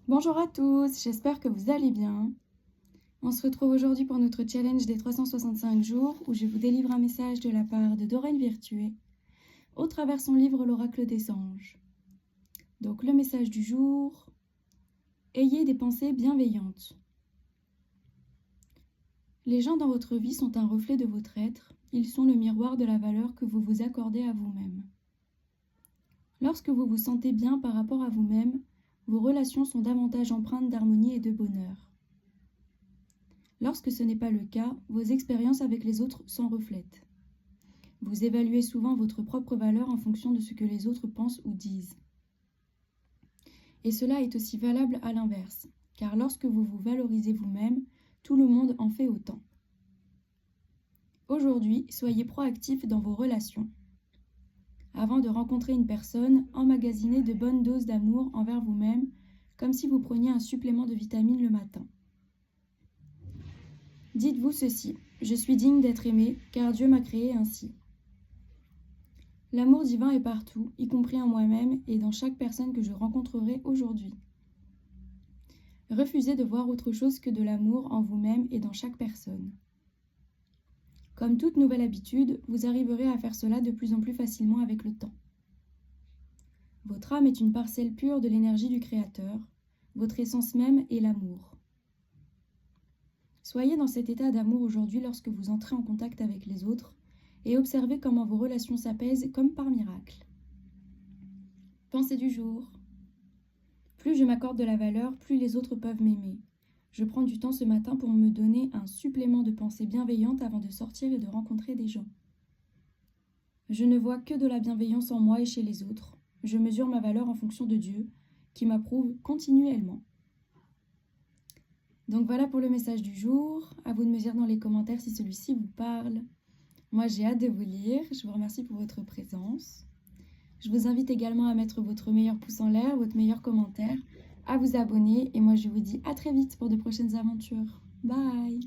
Bonjour à tous, j'espère que vous allez bien. On se retrouve aujourd'hui pour notre challenge des 365 jours où je vous délivre un message de la part de Doreen Virtué au travers son livre L'Oracle des Anges. Donc le message du jour, ayez des pensées bienveillantes. Les gens dans votre vie sont un reflet de votre être, ils sont le miroir de la valeur que vous vous accordez à vous-même. Lorsque vous vous sentez bien par rapport à vous-même, vos relations sont davantage empreintes d'harmonie et de bonheur. Lorsque ce n'est pas le cas, vos expériences avec les autres s'en reflètent. Vous évaluez souvent votre propre valeur en fonction de ce que les autres pensent ou disent. Et cela est aussi valable à l'inverse, car lorsque vous vous valorisez vous-même, tout le monde en fait autant. Aujourd'hui, soyez proactif dans vos relations. Avant de rencontrer une personne, emmagasinez de bonnes doses d'amour envers vous-même, comme si vous preniez un supplément de vitamines le matin. Dites-vous ceci, je suis digne d'être aimé, car Dieu m'a créé ainsi. L'amour divin est partout, y compris en moi-même et dans chaque personne que je rencontrerai aujourd'hui. Refusez de voir autre chose que de l'amour en vous-même et dans chaque personne. Comme toute nouvelle habitude, vous arriverez à faire cela de plus en plus facilement avec le temps. Votre âme est une parcelle pure de l'énergie du Créateur, votre essence même est l'amour. Soyez dans cet état d'amour aujourd'hui lorsque vous entrez en contact avec les autres et observez comment vos relations s'apaisent comme par miracle. Pensée du jour. Plus je m'accorde de la valeur, plus les autres peuvent m'aimer. Je prends du temps ce matin pour me donner un supplément de pensée bienveillante avant de sortir et de rencontrer des gens. Je ne vois que de la bienveillance en moi et chez les autres. Je mesure ma valeur en fonction de Dieu, qui m'approuve continuellement. Donc voilà pour le message du jour. À vous de me dire dans les commentaires si celui-ci vous parle. Moi, j'ai hâte de vous lire. Je vous remercie pour votre présence. Je vous invite également à mettre votre meilleur pouce en l'air, votre meilleur commentaire, à vous abonner. Et moi, je vous dis à très vite pour de prochaines aventures. Bye!